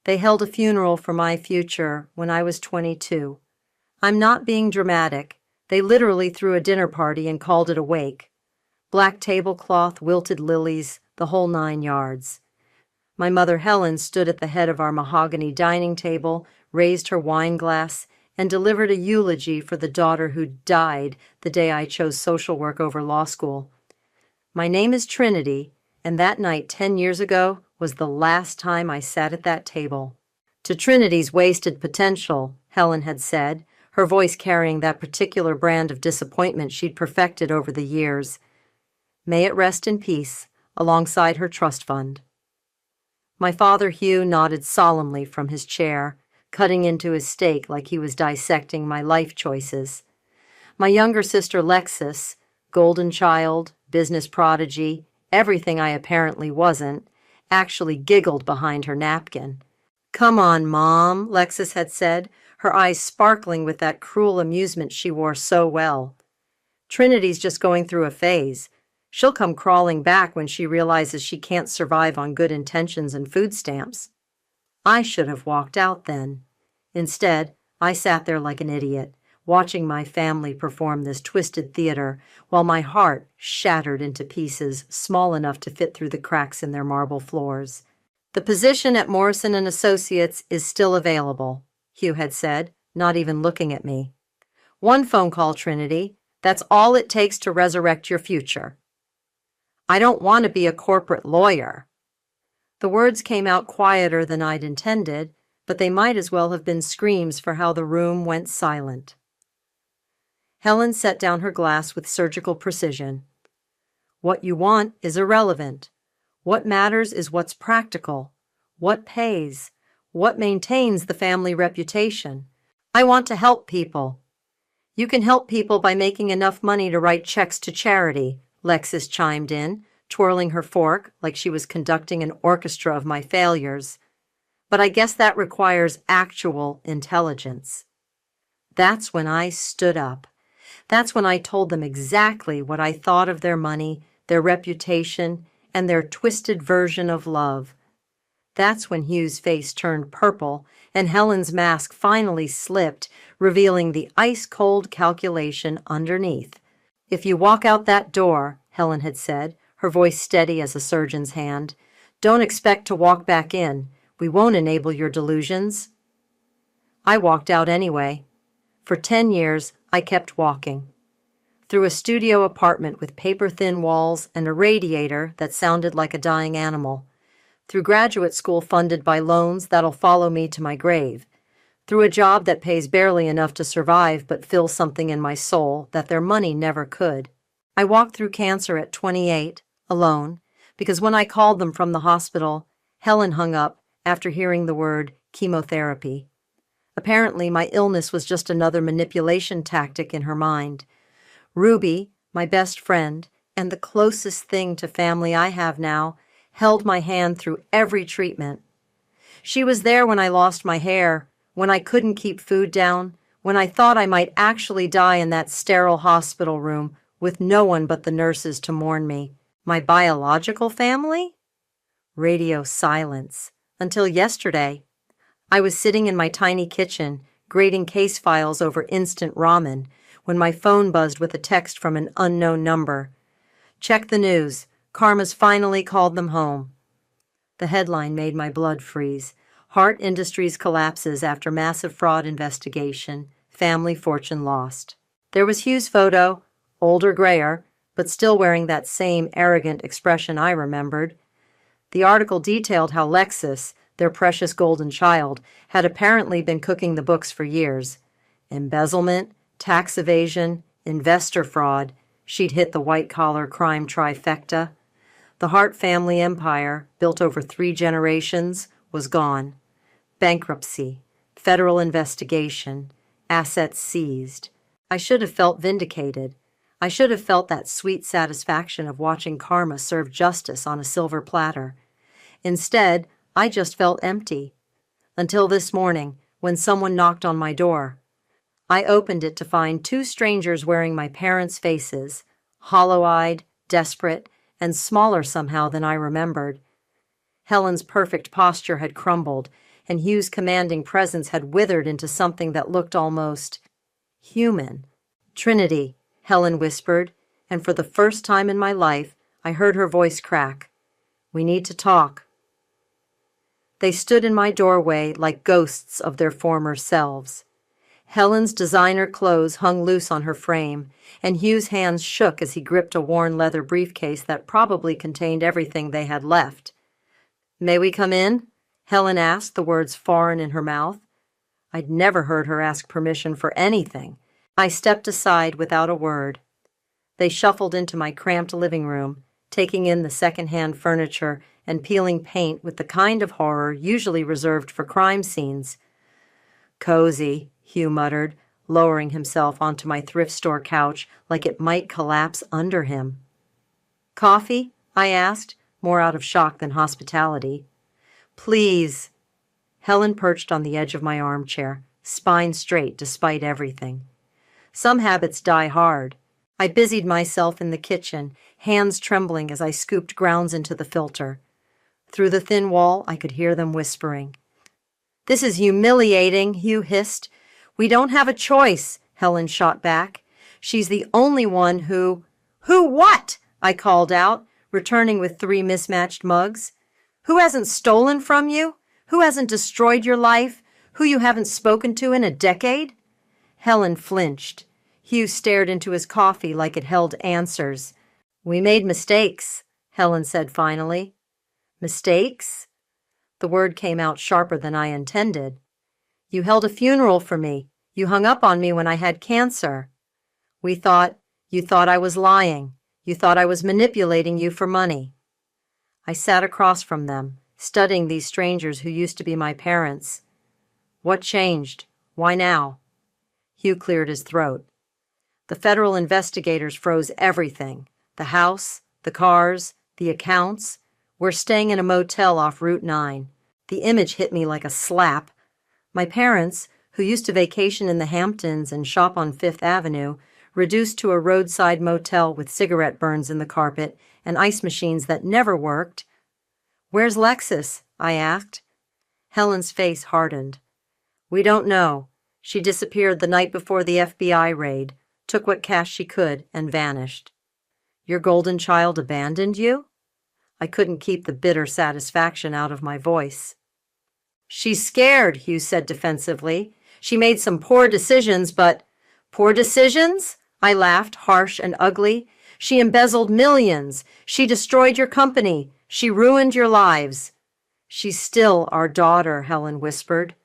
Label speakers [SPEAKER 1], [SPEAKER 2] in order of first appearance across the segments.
[SPEAKER 1] They held a funeral for my future when I was 22. I'm not being dramatic. They literally threw a dinner party and called it a wake. Black tablecloth, wilted lilies, the whole 9 yards. My mother Helen stood at the head of our mahogany dining table, raised her wine glass, and delivered a eulogy for the daughter who died the day I chose social work over law school. My name is Trinity, and that night 10 years ago was the last time I sat at that table. To Trinity's wasted potential, Helen had said, her voice carrying that particular brand of disappointment she'd perfected over the years. May it rest in peace, alongside her trust fund. My father Hugh nodded solemnly from his chair, cutting into his steak like he was dissecting my life choices. My younger sister Lexis, golden child, business prodigy, everything I apparently wasn't, actually giggled behind her napkin. "Come on, Mom," Lexis had said, her eyes sparkling with that cruel amusement she wore so well. "Trinity's just going through a phase. She'll come crawling back when she realizes she can't survive on good intentions and food stamps." I should have walked out then. Instead, I sat there like an idiot, watching my family perform this twisted theater while my heart shattered into pieces small enough to fit through the cracks in their marble floors. "The position at Morrison & Associates is still available," Hugh had said, not even looking at me. "One phone call, Trinity. That's all it takes to resurrect your future." "I don't want to be a corporate lawyer." The words came out quieter than I'd intended, but they might as well have been screams for how the room went silent. Helen set down her glass with surgical precision. "What you want is irrelevant. What matters is what's practical, what pays, what maintains the family reputation. I want to help people." "You can help people by making enough money to write checks to charity," Lexis chimed in, twirling her fork like she was conducting an orchestra of my failures. "But I guess that requires actual intelligence." That's when I stood up. That's when I told them exactly what I thought of their money, their reputation, and their twisted version of love. That's when Hugh's face turned purple and Helen's mask finally slipped, revealing the ice-cold calculation underneath. "If you walk out that door," Helen had said, her voice steady as a surgeon's hand, "don't expect to walk back in. We won't enable your delusions." I walked out anyway. For 10 years, I kept walking. Through a studio apartment with paper-thin walls and a radiator that sounded like a dying animal. Through graduate school funded by loans that'll follow me to my grave. Through a job that pays barely enough to survive but fills something in my soul that their money never could. I walked through cancer at 28, alone, because when I called them from the hospital, Helen hung up after hearing the word chemotherapy. Apparently, my illness was just another manipulation tactic in her mind. Ruby, my best friend, and the closest thing to family I have now, held my hand through every treatment. She was there when I lost my hair, when I couldn't keep food down, when I thought I might actually die in that sterile hospital room with no one but the nurses to mourn me. My biological family? Radio silence. Until yesterday. I was sitting in my tiny kitchen, grading case files over instant ramen, when my phone buzzed with a text from an unknown number. "Check the news. Karma's finally called them home." The headline made my blood freeze. "Hart Industries collapses after massive fraud investigation. Family fortune lost." There was Hugh's photo, older, grayer, but still wearing that same arrogant expression I remembered. The article detailed how Lexis, their precious golden child, had apparently been cooking the books for years. Embezzlement, tax evasion, investor fraud. She'd hit the white-collar crime trifecta. The Hart family empire, built over 3 generations, was gone. Bankruptcy, federal investigation, assets seized. I should have felt vindicated. I should have felt that sweet satisfaction of watching karma serve justice on a silver platter. Instead, I just felt empty. Until this morning, when someone knocked on my door. I opened it to find 2 strangers wearing my parents' faces, hollow-eyed, desperate, and smaller somehow than I remembered. Helen's perfect posture had crumbled, and Hugh's commanding presence had withered into something that looked almost human. "Trinity," Helen whispered, and for the first time in my life, I heard her voice crack. "We need to talk." They stood in my doorway like ghosts of their former selves. Helen's designer clothes hung loose on her frame, and Hugh's hands shook as he gripped a worn leather briefcase that probably contained everything they had left. "May we come in?" Helen asked, the words foreign in her mouth. I'd never heard her ask permission for anything. I stepped aside without a word. They shuffled into my cramped living room, taking in the second-hand furniture and peeling paint with the kind of horror usually reserved for crime scenes. "Cozy," Hugh muttered, lowering himself onto my thrift store couch like it might collapse under him. "Coffee?" I asked, more out of shock than hospitality. "Please." Helen perched on the edge of my armchair, spine straight despite everything. Some habits die hard. I busied myself in the kitchen, hands trembling as I scooped grounds into the filter. Through the thin wall, I could hear them whispering. "This is humiliating," Hugh hissed. "We don't have a choice," Helen shot back. "She's the only one who—" "Who what?" I called out, returning with 3 mismatched mugs. "Who hasn't stolen from you? Who hasn't destroyed your life? Who you haven't spoken to in a decade?" Helen flinched. Hugh stared into his coffee like it held answers. "We made mistakes," Helen said finally. "Mistakes?" The word came out sharper than I intended. "You held a funeral for me. You hung up on me when I had cancer. You thought I was lying. You thought I was manipulating you for money." I sat across from them, studying these strangers who used to be my parents. "What changed? Why now?" Hugh cleared his throat. "The federal investigators froze everything. The house, the cars, the accounts. We're staying in a motel off Route 9. The image hit me like a slap. My parents, who used to vacation in the Hamptons and shop on Fifth Avenue, reduced to a roadside motel with cigarette burns in the carpet and ice machines that never worked. "Where's Lexus?" I asked. Helen's face hardened. "We don't know. She disappeared the night before the FBI raid, took what cash she could, and vanished." "Your golden child abandoned you?" I couldn't keep the bitter satisfaction out of my voice. "She's scared," Hugh said defensively. "She made some poor decisions, but—" "Poor decisions?" I laughed, harsh and ugly. "She embezzled millions. She destroyed your company. She ruined your lives." "She's still our daughter," Helen whispered.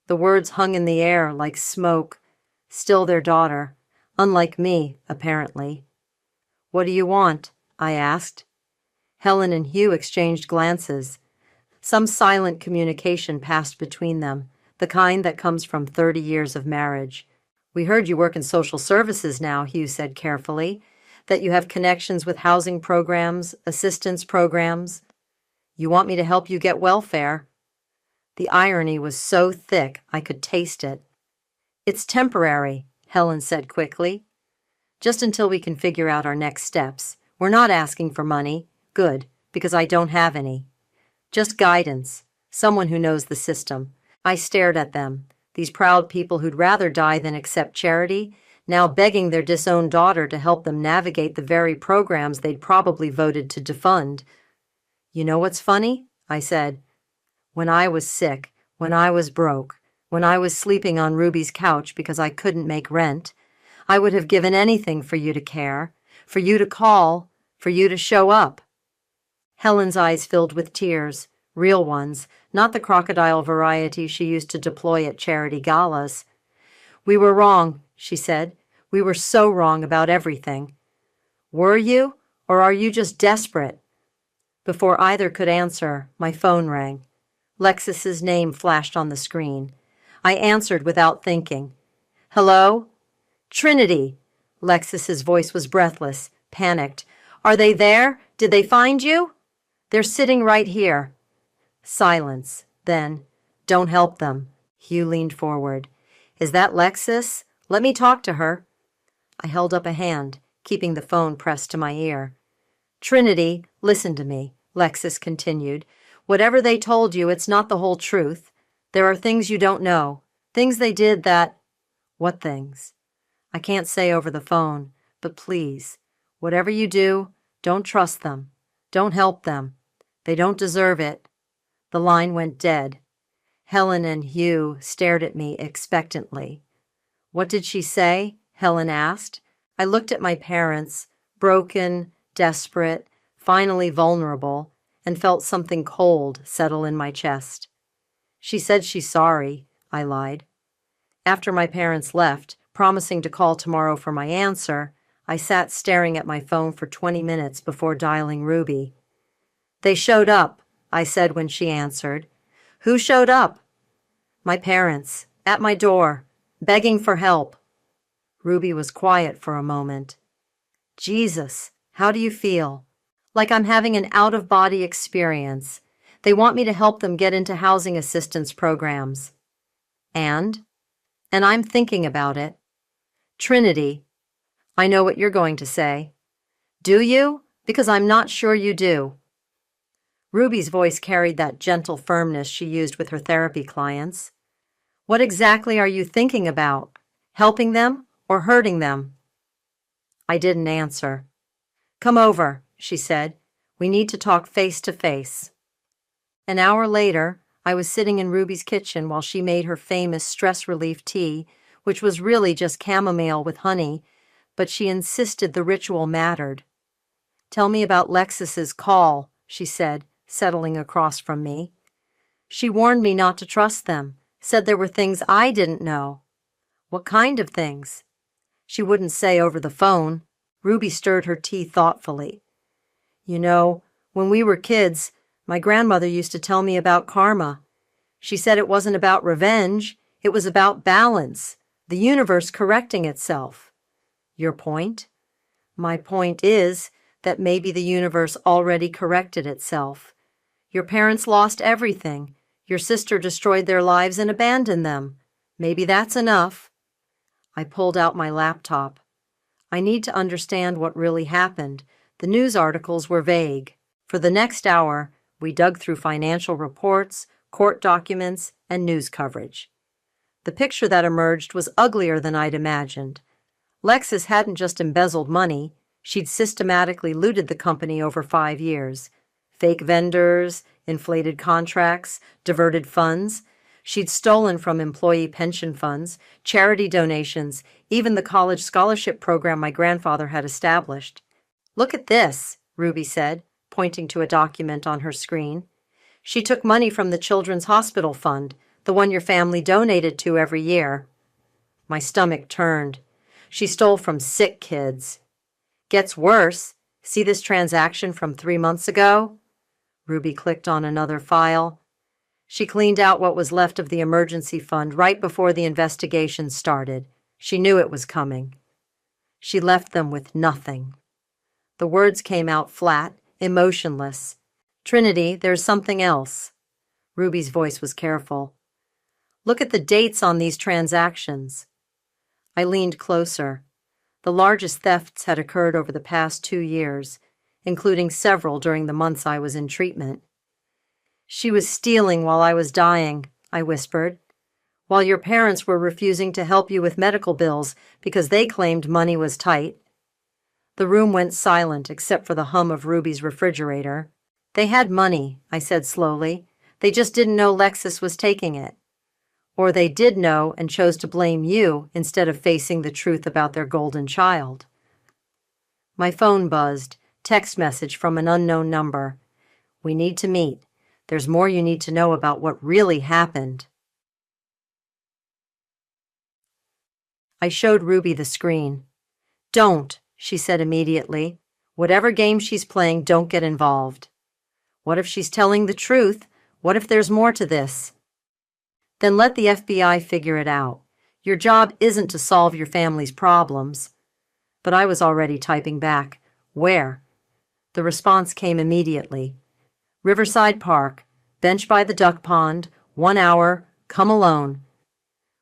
[SPEAKER 1] The words hung in the air like smoke. Still their daughter. Unlike me, apparently. "What do you want?" I asked. Helen and Hugh exchanged glances. Some silent communication passed between them, the kind that comes from 30 years of marriage. "We heard you work in social services now," Hugh said carefully, "that you have connections with housing programs, assistance programs. You want me to help you get welfare." The irony was so thick I could taste it. "It's temporary," Helen said quickly. "Just until we can figure out our next steps. We're not asking for money. Good, because I don't have any. Just guidance, someone who knows the system." I stared at them, these proud people who'd rather die than accept charity, now begging their disowned daughter to help them navigate the very programs they'd probably voted to defund. "You know what's funny?" I said. "When I was sick, when I was broke, when I was sleeping on Ruby's couch because I couldn't make rent, I would have given anything for you to care, for you to call, for you to show up." Helen's eyes filled with tears, real ones, not the crocodile variety she used to deploy at charity galas. "We were wrong," she said. "We were so wrong about everything." "Were you? Or are you just desperate?" Before either could answer, my phone rang. Lexus's name flashed on the screen. I answered without thinking. "Hello?" "Trinity." Lexus's voice was breathless, panicked. "Are they there? Did they find you?" "They're sitting right here." Silence. Then, "Don't help them." Hugh leaned forward. "Is that Lexus? Let me talk to her." I held up a hand, keeping the phone pressed to my ear. "Trinity, listen to me," Lexus continued. "Whatever they told you, it's not the whole truth. There are things you don't know, things they did that— What things? I can't say over the phone, but please, whatever you do, don't trust them. Don't help them. They don't deserve it. The line went dead. Helen and Hugh stared at me expectantly. What did she say? Helen asked. I looked at my parents, broken, desperate, finally vulnerable, and felt something cold settle in my chest. She said she's sorry, I lied. After my parents left, promising to call tomorrow for my answer, I sat staring at my phone for 20 minutes before dialing Ruby. They showed up, I said when she answered. Who showed up? My parents, at my door, begging for help. Ruby was quiet for a moment. Jesus, how do you feel? Like I'm having an out-of-body experience. They want me to help them get into housing assistance programs. And I'm thinking about it. Trinity, I know what you're going to say. Do you? Because I'm not sure you do. Ruby's voice carried that gentle firmness she used with her therapy clients. What exactly are you thinking about? Helping them or hurting them? I didn't answer. Come over, she said. We need to talk face to face. An hour later, I was sitting in Ruby's kitchen while she made her famous stress relief tea, which was really just chamomile with honey, but she insisted the ritual mattered. Tell me about Lexus's call, she said, settling across from me. She warned me not to trust them, said there were things I didn't know. What kind of things? She wouldn't say over the phone. Ruby stirred her tea thoughtfully. You know, when we were kids, my grandmother used to tell me about karma. She said it wasn't about revenge, it was about balance, the universe correcting itself. Your point? My point is that maybe the universe already corrected itself. Your parents lost everything. Your sister destroyed their lives and abandoned them. Maybe that's enough. I pulled out my laptop. I need to understand what really happened. The news articles were vague. For the next hour, we dug through financial reports, court documents, and news coverage. The picture that emerged was uglier than I'd imagined. Lexus hadn't just embezzled money, she'd systematically looted the company over 5 years. Fake vendors, inflated contracts, diverted funds. She'd stolen from employee pension funds, charity donations, even the college scholarship program my grandfather had established. Look at this, Ruby said, pointing to a document on her screen. She took money from the Children's Hospital Fund, the one your family donated to every year. My stomach turned. She stole from sick kids. Gets worse. See this transaction from 3 months ago? Ruby clicked on another file. She cleaned out what was left of the emergency fund right before the investigation started. She knew it was coming. She left them with nothing. The words came out flat, emotionless. Trinity, there's something else. Ruby's voice was careful. Look at the dates on these transactions. I leaned closer. The largest thefts had occurred over the past 2 years, including several during the months I was in treatment. She was stealing while I was dying, I whispered, while your parents were refusing to help you with medical bills because they claimed money was tight. The room went silent except for the hum of Ruby's refrigerator. They had money, I said slowly. They just didn't know Lexus was taking it. Or they did know and chose to blame you instead of facing the truth about their golden child. My phone buzzed, text message from an unknown number. We need to meet. There's more you need to know about what really happened. I showed Ruby the screen. Don't, she said immediately. Whatever game she's playing, don't get involved. What if she's telling the truth? What if there's more to this? Then let the FBI figure it out. Your job isn't to solve your family's problems. But I was already typing back. Where? The response came immediately. Riverside Park, bench by the duck pond, 1 hour, come alone.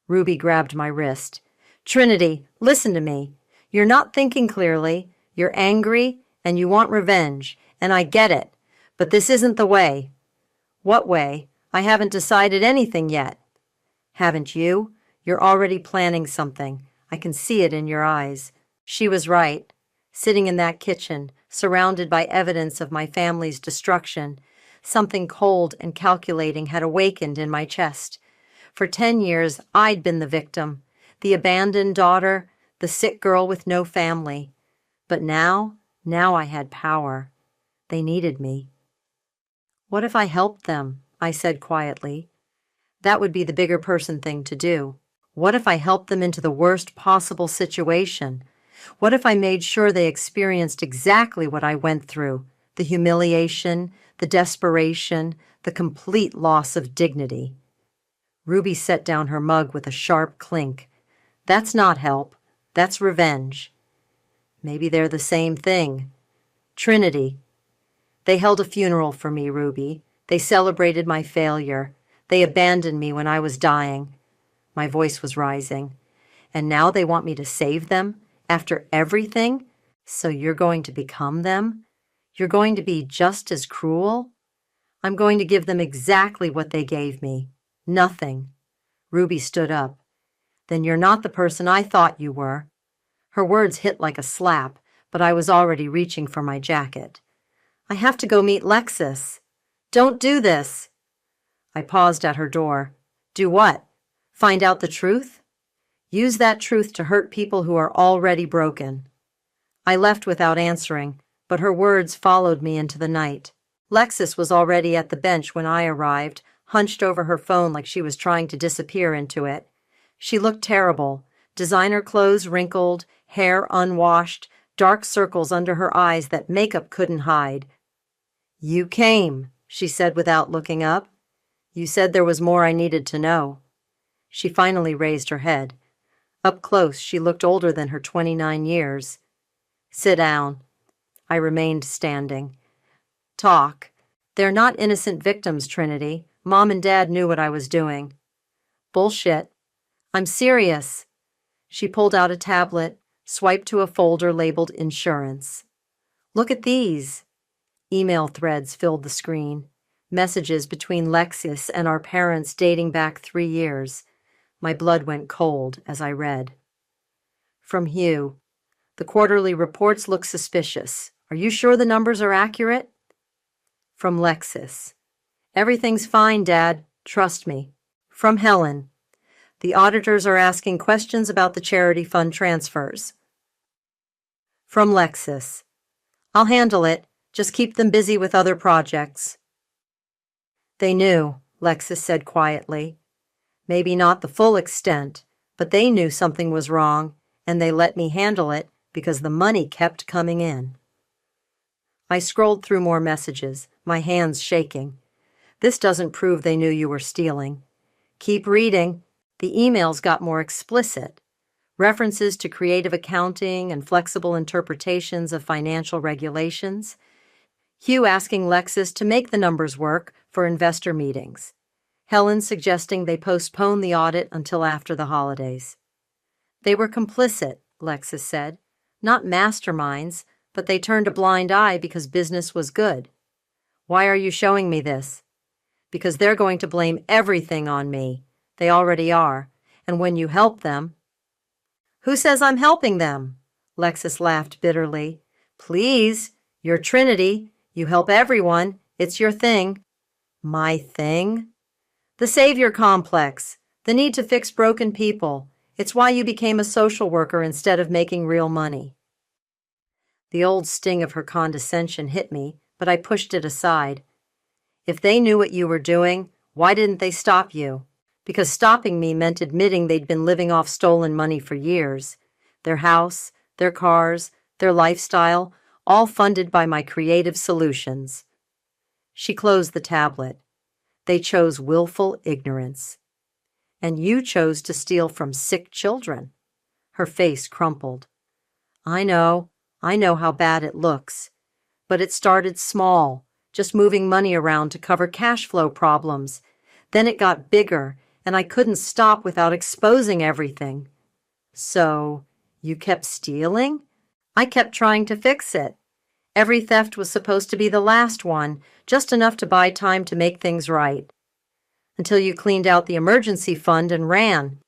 [SPEAKER 1] Ruby grabbed my wrist. Trinity, listen to me. You're not thinking clearly. You're angry and you want revenge, and I get it. But this isn't the way. What way? I haven't decided anything yet. Haven't you? You're already planning something. I can see it in your eyes. She was right. Sitting in that kitchen, surrounded by evidence of my family's destruction, something cold and calculating had awakened in my chest. For 10 years, I'd been the victim, the abandoned daughter, the sick girl with no family. But now I had power. They needed me. What if I helped them? I said quietly. That would be the bigger person thing to do. What if I helped them into the worst possible situation? What if I made sure they experienced exactly what I went through? The humiliation, the desperation, the complete loss of dignity. Ruby set down her mug with a sharp clink. That's not help. That's revenge. Maybe they're the same thing. Trinity. They held a funeral for me, Ruby. They celebrated my failure. They abandoned me when I was dying. My voice was rising. And now they want me to save them? After everything? So you're going to become them? You're going to be just as cruel? I'm going to give them exactly what they gave me. Nothing. Ruby stood up. Then you're not the person I thought you were. Her words hit like a slap, but I was already reaching for my jacket. I have to go meet Lexus. Don't do this. I paused at her door. Do what? Find out the truth? Use that truth to hurt people who are already broken. I left without answering, but her words followed me into the night. Lexus was already at the bench when I arrived, hunched over her phone like she was trying to disappear into it. She looked terrible. Designer clothes wrinkled, hair unwashed, dark circles under her eyes that makeup couldn't hide. You came, she said without looking up. You said there was more I needed to know. She finally raised her head. Up close, she looked older than her 29 years. Sit down. I remained standing. Talk. They're not innocent victims, Trinity. Mom and Dad knew what I was doing. Bullshit. I'm serious. She pulled out a tablet, swiped to a folder labeled Insurance. Look at these. Email threads filled the screen. Messages between Lexus and our parents dating back 3 years. My blood went cold as I read. From Hugh. The quarterly reports look suspicious. Are you sure the numbers are accurate? From Lexus. Everything's fine, Dad. Trust me. From Helen. The auditors are asking questions about the charity fund transfers. From Lexus. I'll handle it. Just keep them busy with other projects. They knew, Lexus said quietly. Maybe not the full extent, but they knew something was wrong, and they let me handle it because the money kept coming in. I scrolled through more messages, my hands shaking. This doesn't prove they knew you were stealing. Keep reading. The emails got more explicit. References to creative accounting and flexible interpretations of financial regulations. Hugh asking Lexus to make the numbers work for investor meetings. Helen suggesting they postpone the audit until after the holidays. They were complicit, Lexus said. Not masterminds, but they turned a blind eye because business was good. Why are you showing me this? Because they're going to blame everything on me. They already are. And when you help them... Who says I'm helping them? Lexus laughed bitterly. Please, you're Trinity. You help everyone. It's your thing. My thing? The savior complex. The need to fix broken people. It's why you became a social worker instead of making real money. The old sting of her condescension hit me, but I pushed it aside. If they knew what you were doing, why didn't they stop you? Because stopping me meant admitting they'd been living off stolen money for years. Their house, their cars, their lifestyle, all funded by my creative solutions. She closed the tablet. They chose willful ignorance. And you chose to steal from sick children. Her face crumpled. I know how bad it looks. But it started small, just moving money around to cover cash flow problems. Then it got bigger, and I couldn't stop without exposing everything. So, you kept stealing? I kept trying to fix it. Every theft was supposed to be the last one, just enough to buy time to make things right. until you cleaned out the emergency fund and ran.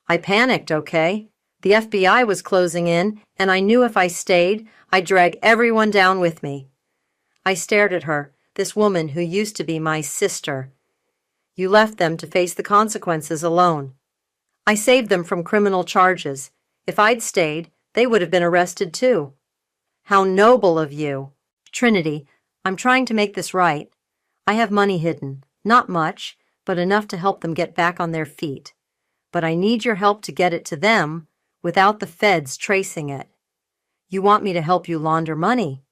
[SPEAKER 1] I panicked, okay? The FBI was closing in, and I knew if I stayed, I'd drag everyone down with me. I stared at her, this woman who used to be my sister. You left them to face the consequences alone. I saved them from criminal charges. If I'd stayed, they would have been arrested too. How noble of you. Trinity, I'm trying to make this right. I have money hidden. Not much, but enough to help them get back on their feet. But I need your help to get it to them without the feds tracing it. You want me to help you launder money.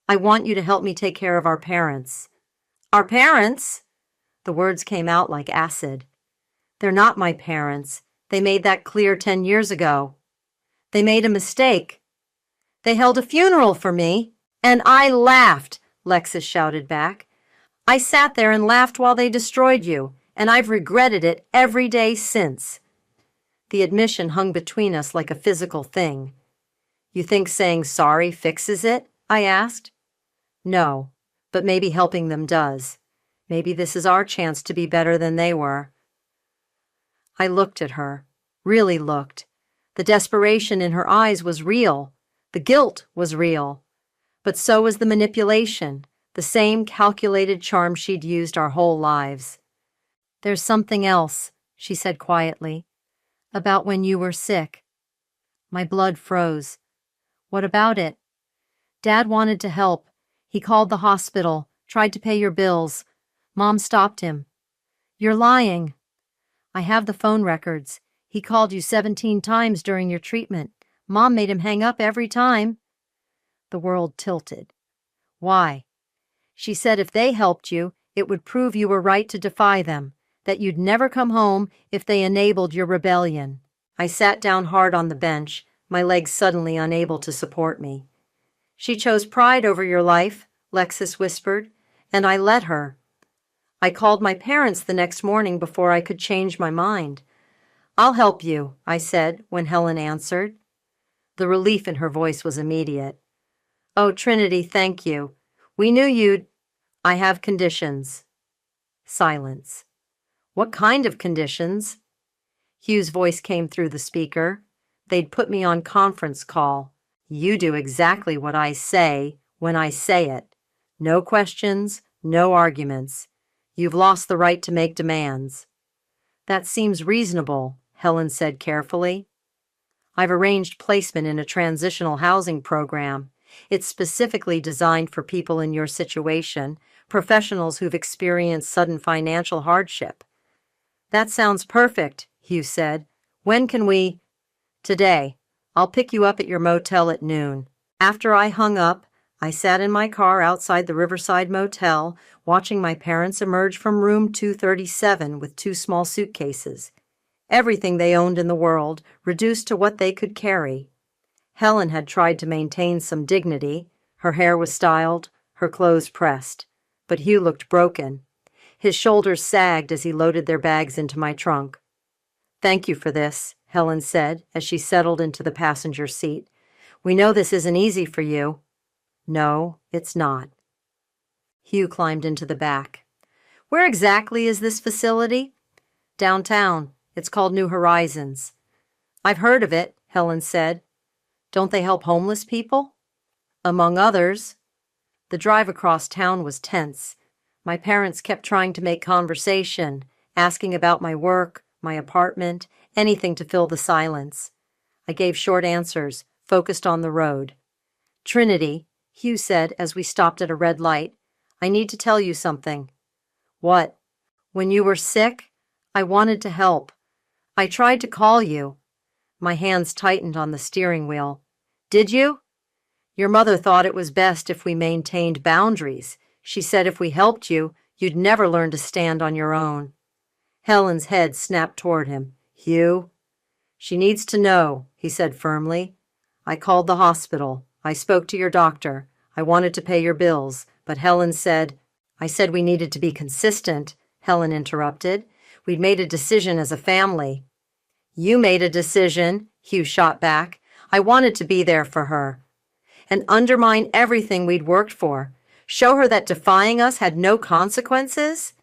[SPEAKER 1] I want you to help me take care of our parents. Our parents? The words came out like acid. They're not my parents. They made that clear 10 years ago. They made a mistake. They held a funeral for me, and I laughed, Lexus shouted back. I sat there and laughed while they destroyed you, and I've regretted it every day since. The admission hung between us like a physical thing. You think saying sorry fixes it? I asked. No, but maybe helping them does. Maybe this is our chance to be better than they were. I looked at her, really looked. The desperation in her eyes was real. The guilt was real. But so was the manipulation, the same calculated charm she'd used our whole lives. There's something else, she said quietly, about when you were sick. My blood froze. What about it? Dad wanted to help. He called the hospital, tried to pay your bills. Mom stopped him. You're lying. I have the phone records. He called you 17 times during your treatment. Mom made him hang up every time. The world tilted. Why? She said if they helped you, it would prove you were right to defy them, that you'd never come home if they enabled your rebellion. I sat down hard on the bench, my legs suddenly unable to support me. She chose pride over your life, Lexus whispered, and I let her. I called my parents the next morning before I could change my mind. I'll help you, I said when Helen answered. The relief in her voice was immediate. Oh, Trinity, thank you. We knew you'd... I have conditions. Silence. What kind of conditions? Hugh's voice came through the speaker. They'd put me on conference call. You do exactly what I say when I say it. No questions, no arguments. You've lost the right to make demands. That seems reasonable, Helen said carefully. I've arranged placement in a transitional housing program. It's specifically designed for people in your situation, professionals who've experienced sudden financial hardship. That sounds perfect, Hugh said. When can we? Today. I'll pick you up at your motel at noon. After I hung up, I sat in my car outside the Riverside Motel, watching my parents emerge from room 237 with 2 small suitcases. Everything they owned in the world, reduced to what they could carry. Helen had tried to maintain some dignity. Her hair was styled, her clothes pressed. But Hugh looked broken. His shoulders sagged as he loaded their bags into my trunk. Thank you for this, Helen said as she settled into the passenger seat. We know this isn't easy for you. No, it's not. Hugh climbed into the back. Where exactly is this facility? Downtown. It's called New Horizons. I've heard of it, Helen said. Don't they help homeless people? Among others. The drive across town was tense. My parents kept trying to make conversation, asking about my work, my apartment, anything to fill the silence. I gave short answers, focused on the road. Trinity, Hugh said as we stopped at a red light, I need to tell you something. What? When you were sick, I wanted to help. I tried to call you. My hands tightened on the steering wheel. Did you? Your mother thought it was best if we maintained boundaries. She said if we helped you, you'd never learn to stand on your own. Helen's head snapped toward him. Hugh? She needs to know, he said firmly. I called the hospital. I spoke to your doctor. I wanted to pay your bills, but Helen said... I said we needed to be consistent, Helen interrupted. We'd made a decision as a family. You made a decision, Hugh shot back. I wanted to be there for her. And undermine everything we'd worked for. Show her that defying us had no consequences?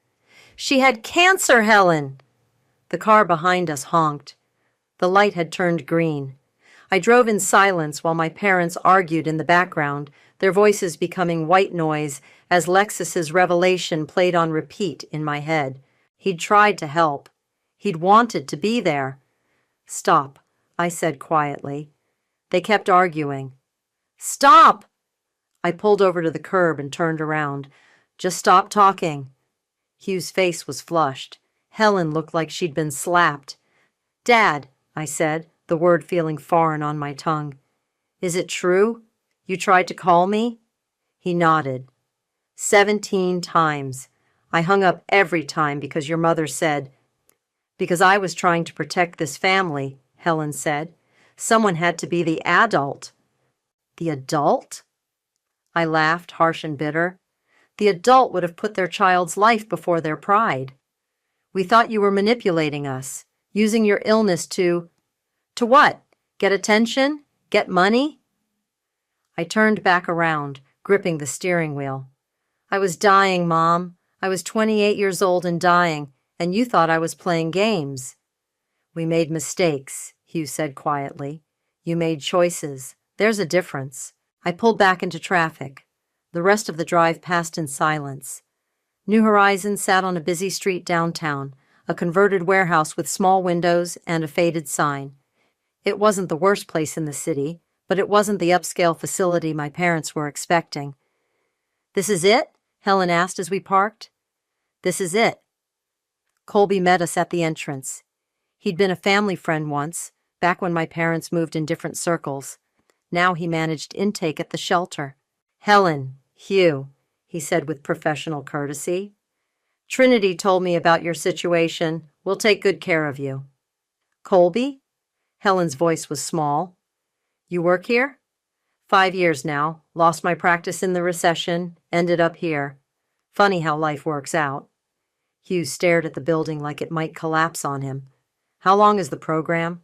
[SPEAKER 1] She had cancer, Helen! The car behind us honked. The light had turned green. I drove in silence while my parents argued in the background, their voices becoming white noise as Lexus's revelation played on repeat in my head. He'd tried to help. He'd wanted to be there. Stop, I said quietly. They kept arguing. Stop! I pulled over to the curb and turned around. Just stop talking. Hugh's face was flushed. Helen looked like she'd been slapped. Dad, I said, the word feeling foreign on my tongue. Is it true? You tried to call me? He nodded. 17 times. I hung up every time because your mother said, because I was trying to protect this family, Helen said. Someone had to be the adult. The adult? I laughed, harsh and bitter. The adult would have put their child's life before their pride. We thought you were manipulating us, using your illness to what? Get attention? Get money? I turned back around, gripping the steering wheel. I was dying, Mom. I was 28 years old and dying, and you thought I was playing games. We made mistakes, Hugh said quietly. You made choices. There's a difference. I pulled back into traffic. The rest of the drive passed in silence. New Horizons sat on a busy street downtown, a converted warehouse with small windows and a faded sign. It wasn't the worst place in the city, but it wasn't the upscale facility my parents were expecting. This is it? Helen asked as we parked. This is it. Colby met us at the entrance. He'd been a family friend once, back when my parents moved in different circles. Now he managed intake at the shelter. Helen, Hugh, he said with professional courtesy. Trinity told me about your situation. We'll take good care of you. Colby? Helen's voice was small. You work here? 5 years now. Lost my practice in the recession. Ended up here. Funny how life works out. Hugh stared at the building like it might collapse on him. How long is the program?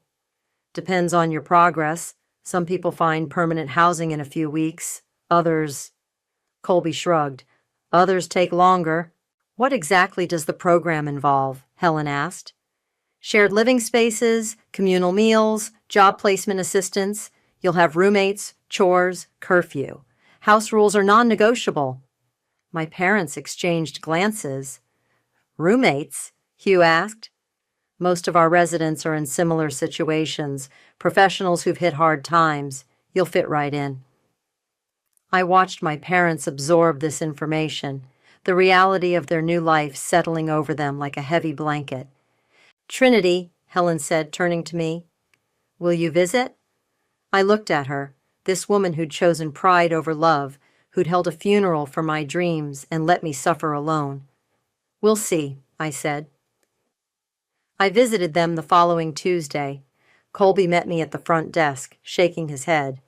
[SPEAKER 1] Depends on your progress. Some people find permanent housing in a few weeks. Others... Colby shrugged. Others take longer. What exactly does the program involve? Helen asked. Shared living spaces, communal meals, job placement assistance. You'll have roommates, chores, curfew. House rules are non-negotiable. My parents exchanged glances. Roommates? Hugh asked. Most of our residents are in similar situations, professionals who've hit hard times. You'll fit right in. I watched my parents absorb this information, the reality of their new life settling over them like a heavy blanket. Trinity, Helen said, turning to me. Will you visit? I looked at her, this woman who'd chosen pride over love, who'd held a funeral for my dreams and let me suffer alone. We'll see, I said. I visited them the following Tuesday. Colby met me at the front desk, shaking his head.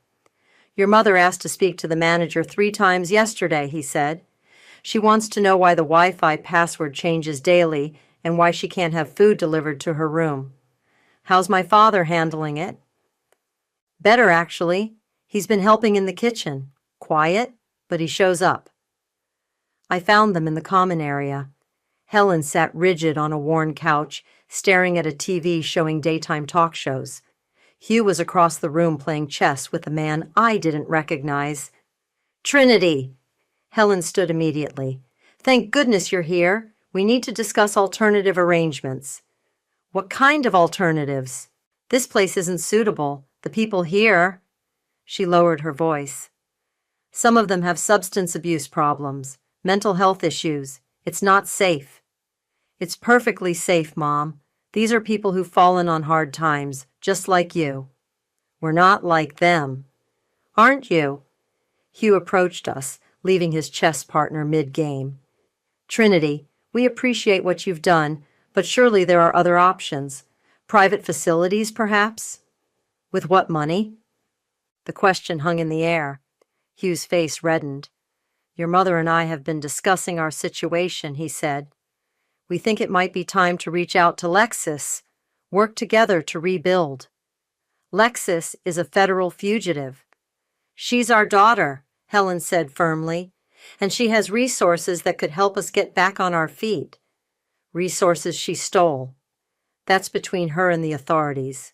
[SPEAKER 1] Your mother asked to speak to the manager 3 times yesterday, he said. She wants to know why the Wi-Fi password changes daily and why she can't have food delivered to her room. How's my father handling it? Better, actually. He's been helping in the kitchen. Quiet, but he shows up. I found them in the common area. Helen sat rigid on a worn couch, staring at a TV showing daytime talk shows. Hugh was across the room playing chess with a man I didn't recognize. Trinity! Helen stood immediately. Thank goodness you're here. We need to discuss alternative arrangements. What kind of alternatives? This place isn't suitable. The people here... She lowered her voice. Some of them have substance abuse problems, mental health issues. It's not safe. It's perfectly safe, Mom. These are people who've fallen on hard times, just like you. We're not like them. Aren't you? Hugh approached us, leaving his chess partner mid-game. Trinity, we appreciate what you've done, but surely there are other options. Private facilities, perhaps? With what money? The question hung in the air. Hugh's face reddened. Your mother and I have been discussing our situation, he said. We think it might be time to reach out to Lexus, work together to rebuild. Lexus is a federal fugitive. She's our daughter, Helen said firmly, and she has resources that could help us get back on our feet. Resources she stole. That's between her and the authorities.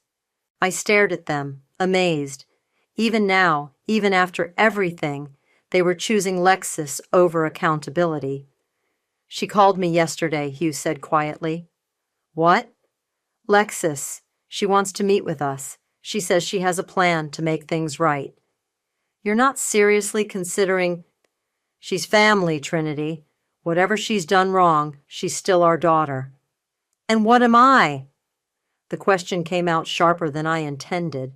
[SPEAKER 1] I stared at them, amazed. Even now, even after everything, they were choosing Lexus over accountability. She called me yesterday, Hugh said quietly. What? Lexus. She wants to meet with us. She says she has a plan to make things right. You're not seriously considering... She's family, Trinity. Whatever she's done wrong, she's still our daughter. And what am I? The question came out sharper than I intended.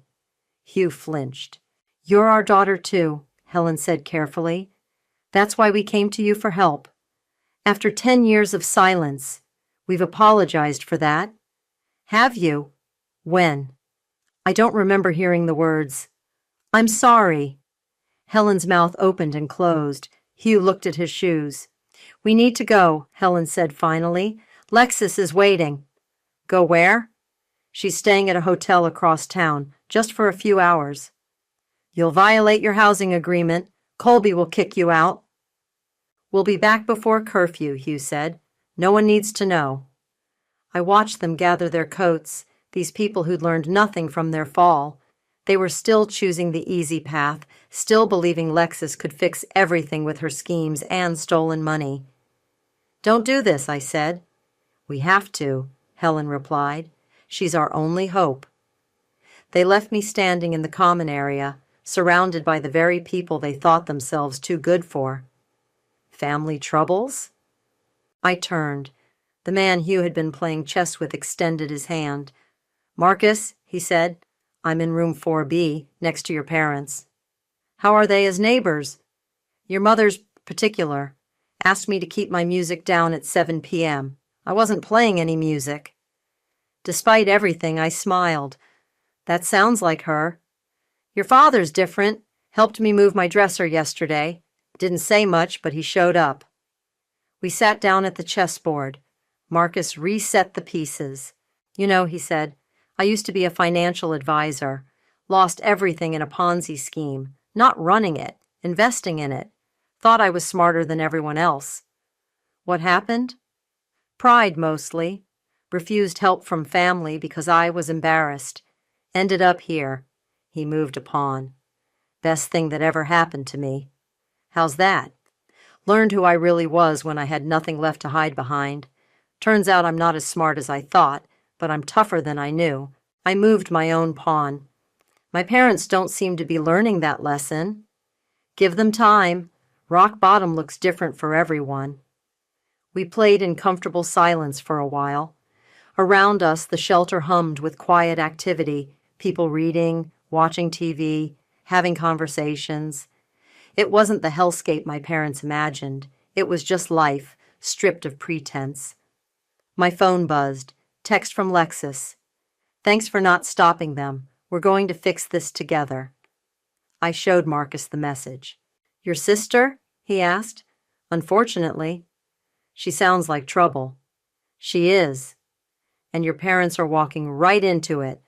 [SPEAKER 1] Hugh flinched. You're our daughter too, Helen said carefully. That's why we came to you for help. After 10 years of silence, we've apologized for that. Have you? When? I don't remember hearing the words. I'm sorry. Helen's mouth opened and closed. Hugh looked at his shoes. We need to go, Helen said finally. Lexus is waiting. Go where? She's staying at a hotel across town, just for a few hours. You'll violate your housing agreement. Colby will kick you out. We'll be back before curfew, Hugh said. No one needs to know. I watched them gather their coats, these people who'd learned nothing from their fall. They were still choosing the easy path, still believing Lexus could fix everything with her schemes and stolen money. Don't do this, I said. We have to, Helen replied. She's our only hope. They left me standing in the common area, surrounded by the very people they thought themselves too good for. Family troubles? I turned. The man Hugh had been playing chess with extended his hand. Marcus, he said, I'm in room 4B, next to your parents. How are they as neighbors? Your mother's particular. Asked me to keep my music down at 7 p.m. I wasn't playing any music. Despite everything, I smiled. That sounds like her. Your father's different. Helped me move my dresser yesterday. Didn't say much, but he showed up. We sat down at the chessboard. Marcus reset the pieces. You know, he said, I used to be a financial advisor. Lost everything in a Ponzi scheme. Not running it, investing in it. Thought I was smarter than everyone else. What happened? Pride, mostly. Refused help from family because I was embarrassed. Ended up here. He moved a pawn. Best thing that ever happened to me. How's that? Learned who I really was when I had nothing left to hide behind. Turns out I'm not as smart as I thought, but I'm tougher than I knew. I moved my own pawn. My parents don't seem to be learning that lesson. Give them time. Rock bottom looks different for everyone. We played in comfortable silence for a while. Around us, the shelter hummed with quiet activity, people reading, watching TV, having conversations. It wasn't the hellscape my parents imagined. It was just life, stripped of pretense. My phone buzzed. Text from Lexus. Thanks for not stopping them. We're going to fix this together. I showed Marcus the message. Your sister? He asked. Unfortunately. She sounds like trouble. She is. And your parents are walking right into it.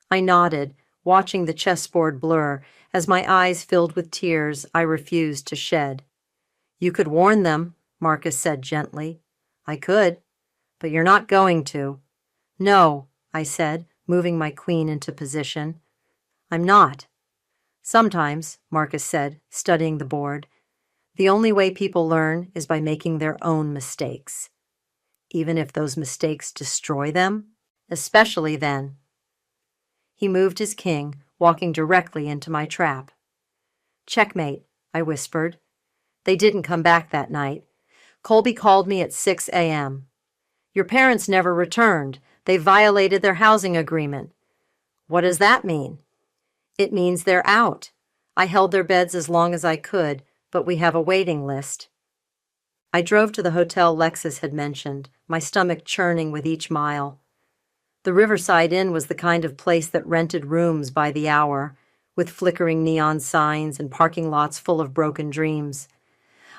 [SPEAKER 1] I nodded, watching the chessboard blur. As my eyes filled with tears I refused to shed. You could warn them, Marcus said gently. I could, but you're not going to. No, I said, moving my queen into position. I'm not. Sometimes, Marcus said, studying the board, the only way people learn is by making their own mistakes. Even if those mistakes destroy them, especially then. He moved his king, walking directly into my trap. Checkmate, I whispered. They didn't come back that night. Colby called me at 6 a.m. Your parents never returned. They violated their housing agreement. What does that mean? It means they're out. I held their beds as long as I could, but we have a waiting list. I drove to the hotel Lexus had mentioned, my stomach churning with each mile. The Riverside Inn was the kind of place that rented rooms by the hour, with flickering neon signs and parking lots full of broken dreams.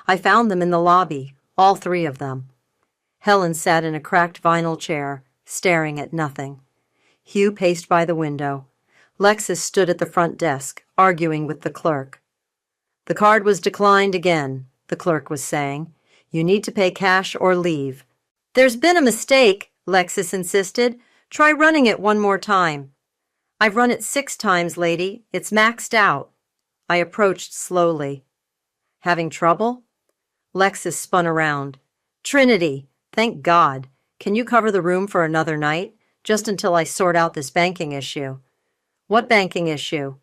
[SPEAKER 1] I found them in the lobby, all three of them. Helen sat in a cracked vinyl chair, staring at nothing. Hugh paced by the window. Lexus stood at the front desk, arguing with the clerk. The card was declined again, the clerk was saying. You need to pay cash or leave. There's been a mistake, Lexus insisted. Try running it one more time. I've run it 6 times, lady. It's maxed out. I approached slowly. Having trouble? Lexus spun around. Trinity, thank God. Can you cover the room for another night? Just until I sort out this banking issue. What banking issue?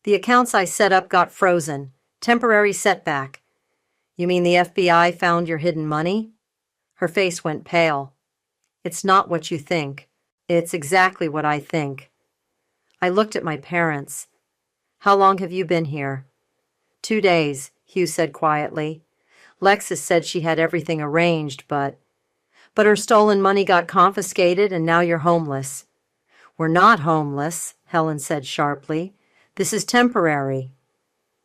[SPEAKER 1] The accounts I set up got frozen. Temporary setback. You mean the FBI found your hidden money? Her face went pale. It's not what you think. It's exactly what I think. I looked at my parents. How long have you been here? 2 days, Hugh said quietly. Lexus said she had everything arranged, but her stolen money got confiscated and now you're homeless. We're not homeless, Helen said sharply. This is temporary.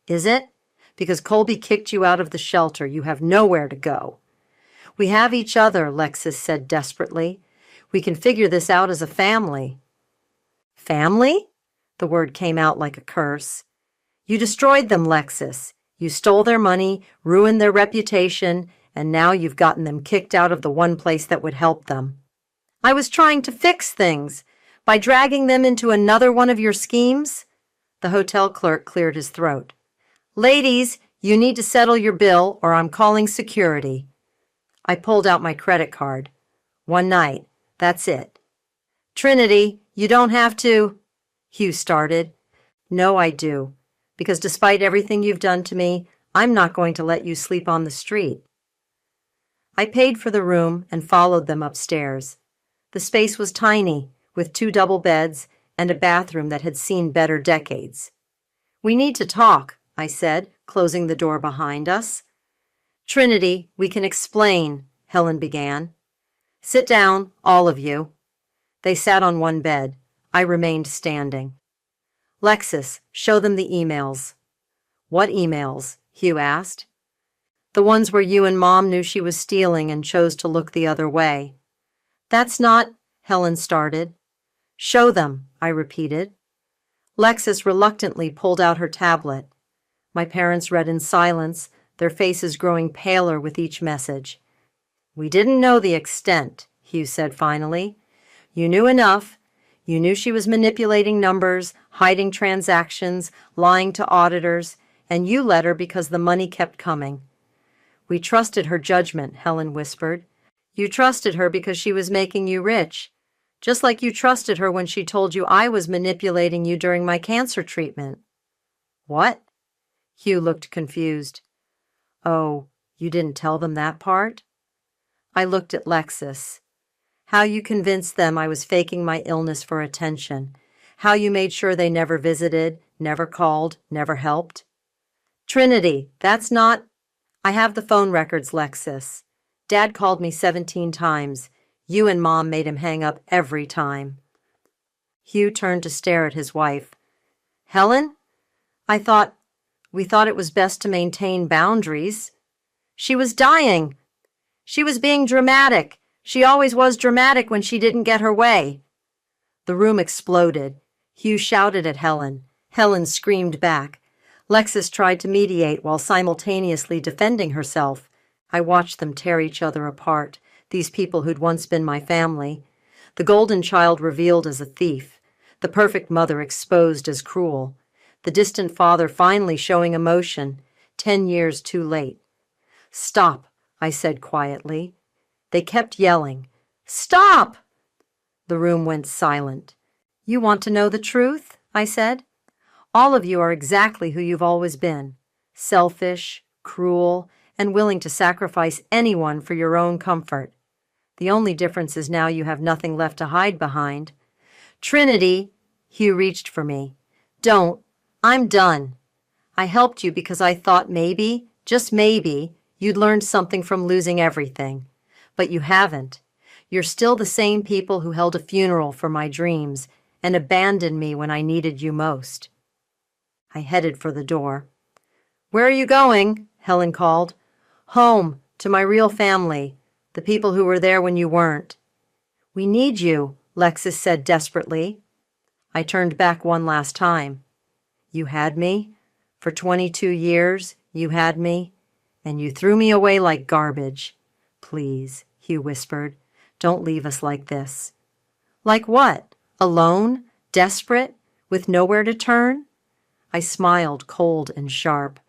[SPEAKER 1] Is it? Because Colby kicked you out of the shelter. You have nowhere to go. We have each other, Lexus said desperately. We can figure this out as a family. Family? The word came out like a curse. You destroyed them, Lexus. You stole their money, ruined their reputation, and now you've gotten them kicked out of the one place that would help them. I was trying to fix things. By dragging them into another one of your schemes? The hotel clerk cleared his throat. Ladies, you need to settle your bill or I'm calling security. I pulled out my credit card. 1 night. That's it. Trinity, you don't have to. Hugh started. No, I do. Because despite everything you've done to me, I'm not going to let you sleep on the street. I paid for the room and followed them upstairs. The space was tiny, with 2 double beds and a bathroom that had seen better decades. We need to talk, I said, closing the door behind us. Trinity, we can explain, Helen began. Sit down, all of you. They sat on one bed. I remained standing. Lexus, show them the emails. What emails? Hugh asked. The ones where you and Mom knew she was stealing and chose to look the other way. That's not, Helen started. Show them, I repeated. Lexus reluctantly pulled out her tablet. My parents read in silence, their faces growing paler with each message. We didn't know the extent, Hugh said finally. You knew enough. You knew she was manipulating numbers, hiding transactions, lying to auditors, and you let her because the money kept coming. We trusted her judgment, Helen whispered. You trusted her because she was making you rich, just like you trusted her when she told you I was manipulating you during my cancer treatment. What? Hugh looked confused. Oh, you didn't tell them that part? I looked at Lexus. How you convinced them I was faking my illness for attention. How you made sure they never visited, never called, never helped. Trinity, that's not... I have the phone records, Lexus. Dad called me 17 times. You and Mom made him hang up every time. Hugh turned to stare at his wife. Helen? We thought it was best to maintain boundaries. She was dying. She was being dramatic. She always was dramatic when she didn't get her way. The room exploded. Hugh shouted at Helen. Helen screamed back. Lexus tried to mediate while simultaneously defending herself. I watched them tear each other apart, these people who'd once been my family. The golden child revealed as a thief, the perfect mother exposed as cruel, the distant father finally showing emotion, 10 years too late. Stop, I said quietly. They kept yelling. Stop! The room went silent. You want to know the truth? I said. All of you are exactly who you've always been. Selfish, cruel, and willing to sacrifice anyone for your own comfort. The only difference is now you have nothing left to hide behind. Trinity, Hugh reached for me. Don't. I'm done. I helped you because I thought maybe, just maybe, you'd learned something from losing everything. But you haven't. You're still the same people who held a funeral for my dreams and abandoned me when I needed you most. I headed for the door. Where are you going? Helen called. Home, to my real family, the people who were there when you weren't. We need you, Lexus said desperately. I turned back one last time. You had me? For 22 years, you had me? And you threw me away like garbage. Please, Hugh whispered. Don't leave us like this. Like what? Alone? Desperate? With nowhere to turn? I smiled, cold and sharp.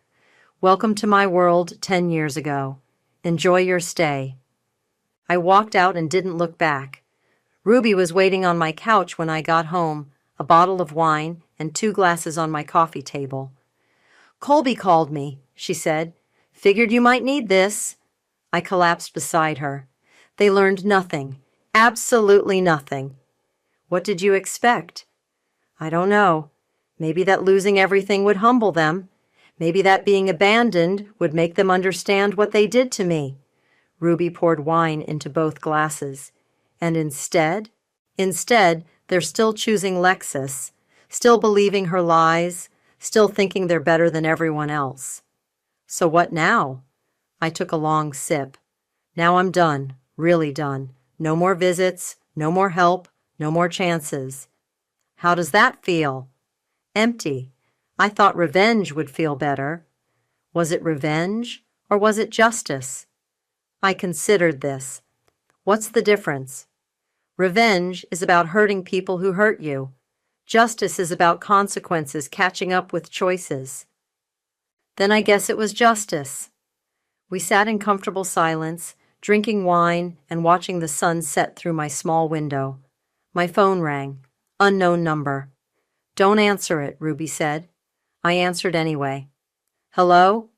[SPEAKER 1] Welcome to my world 10 years ago. Enjoy your stay. I walked out and didn't look back. Ruby was waiting on my couch when I got home, a bottle of wine and 2 glasses on my coffee table. Colby called me, she said. Figured you might need this. I collapsed beside her. They learned nothing. Absolutely nothing. What did you expect? I don't know. Maybe that losing everything would humble them. Maybe that being abandoned would make them understand what they did to me. Ruby poured wine into both glasses. And instead, they're still choosing Lexus, still believing her lies, still thinking they're better than everyone else. So what now? I took a long sip. Now I'm done, really done. No more visits, no more help, no more chances. How does that feel? Empty. I thought revenge would feel better. Was it revenge or was it justice? I considered this. What's the difference? Revenge is about hurting people who hurt you. Justice is about consequences catching up with choices. Then I guess it was justice. We sat in comfortable silence, drinking wine and watching the sun set through my small window. My phone rang. Unknown number. Don't answer it, Ruby said. I answered anyway. Hello?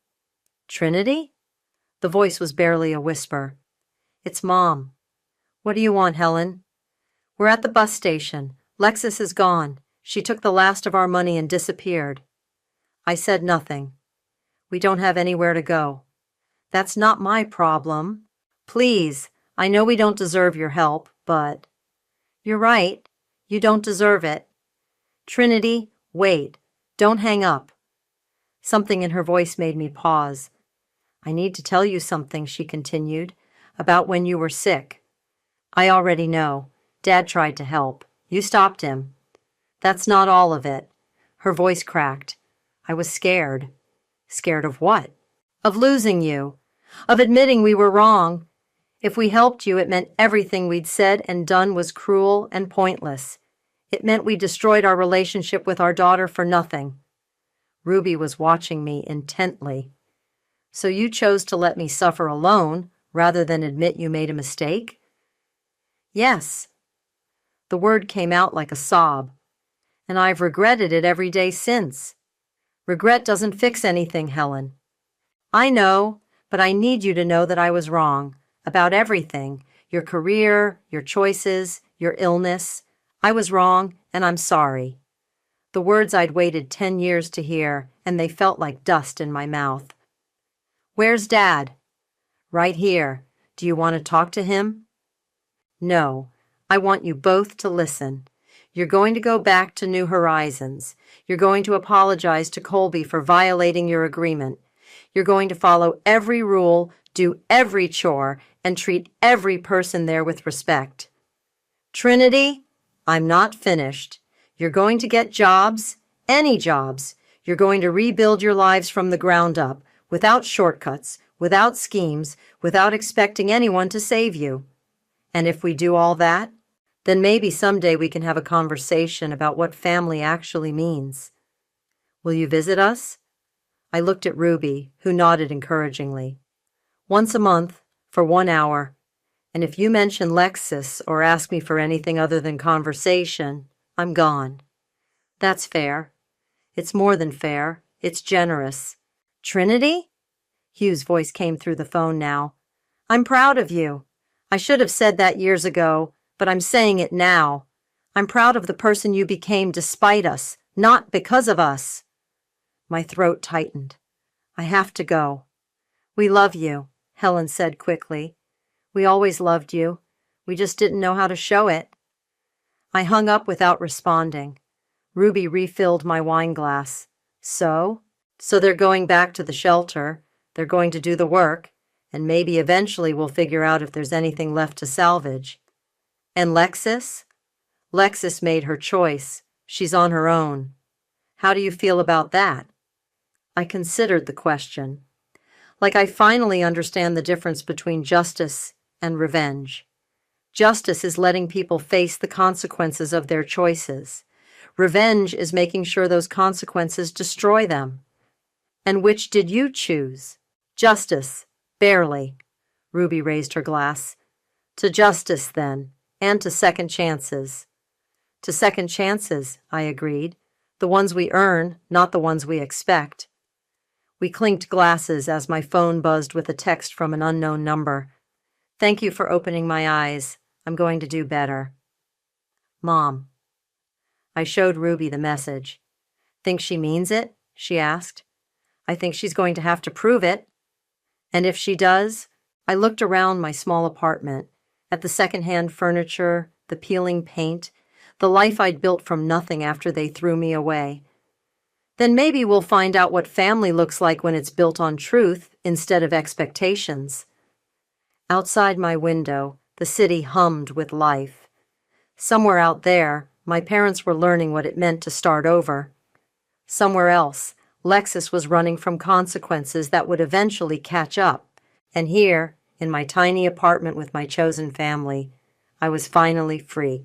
[SPEAKER 1] Trinity? The voice was barely a whisper. It's Mom. What do you want, Helen? We're at the bus station. Lexus is gone. She took the last of our money and disappeared. I said nothing. We don't have anywhere to go. That's not my problem. Please, I know we don't deserve your help, but... You're right. You don't deserve it. Trinity, wait. Don't hang up. Something in her voice made me pause. I need to tell you something, she continued, about when you were sick. I already know. Dad tried to help. You stopped him. That's not all of it. Her voice cracked. I was scared. Scared of what? Of losing you. Of admitting we were wrong. If we helped you, it meant everything we'd said and done was cruel and pointless. It meant we destroyed our relationship with our daughter for nothing. Ruby was watching me intently. So you chose to let me suffer alone rather than admit you made a mistake? Yes. The word came out like a sob. And I've regretted it every day since. Regret doesn't fix anything, Helen. I know, but I need you to know that I was wrong. About everything. Your career, your choices, your illness. I was wrong, and I'm sorry. The words I'd waited 10 years to hear, and they felt like dust in my mouth. Where's Dad? Right here. Do you want to talk to him? No. I want you both to listen. You're going to go back to New Horizons. You're going to apologize to Colby for violating your agreement. You're going to follow every rule, do every chore, and treat every person there with respect. Trinity, I'm not finished. You're going to get jobs, any jobs. You're going to rebuild your lives from the ground up, without shortcuts, without schemes, without expecting anyone to save you. And if we do all that, then maybe someday we can have a conversation about what family actually means. Will you visit us? I looked at Ruby, who nodded encouragingly. Once a month, for 1 hour. And if you mention Lexus or ask me for anything other than conversation, I'm gone. That's fair. It's more than fair. It's generous. Trinity? Hugh's voice came through the phone now. I'm proud of you. I should have said that years ago, but I'm saying it now. I'm proud of the person you became despite us, not because of us. My throat tightened. I have to go. We love you, Helen said quickly. We always loved you. We just didn't know how to show it. I hung up without responding. Ruby refilled my wine glass. So they're going back to the shelter. They're going to do the work, and maybe eventually we'll figure out if there's anything left to salvage. And Lexus? Lexus made her choice. She's on her own. How do you feel about that? I considered the question. Like I finally understand the difference between justice and revenge. Justice is letting people face the consequences of their choices. Revenge is making sure those consequences destroy them. And which did you choose? Justice. Barely. Ruby raised her glass. To justice, then, and to second chances. To second chances, I agreed. The ones we earn, not the ones we expect. We clinked glasses as my phone buzzed with a text from an unknown number. Thank you for opening my eyes. I'm going to do better. Mom. I showed Ruby the message. Think she means it? She asked. I think she's going to have to prove it. And if she does? I looked around my small apartment, at the secondhand furniture, the peeling paint, the life I'd built from nothing after they threw me away. Then maybe we'll find out what family looks like when it's built on truth instead of expectations. Outside my window, the city hummed with life. Somewhere out there, my parents were learning what it meant to start over. Somewhere else, Lexus was running from consequences that would eventually catch up. And here, in my tiny apartment with my chosen family, I was finally free.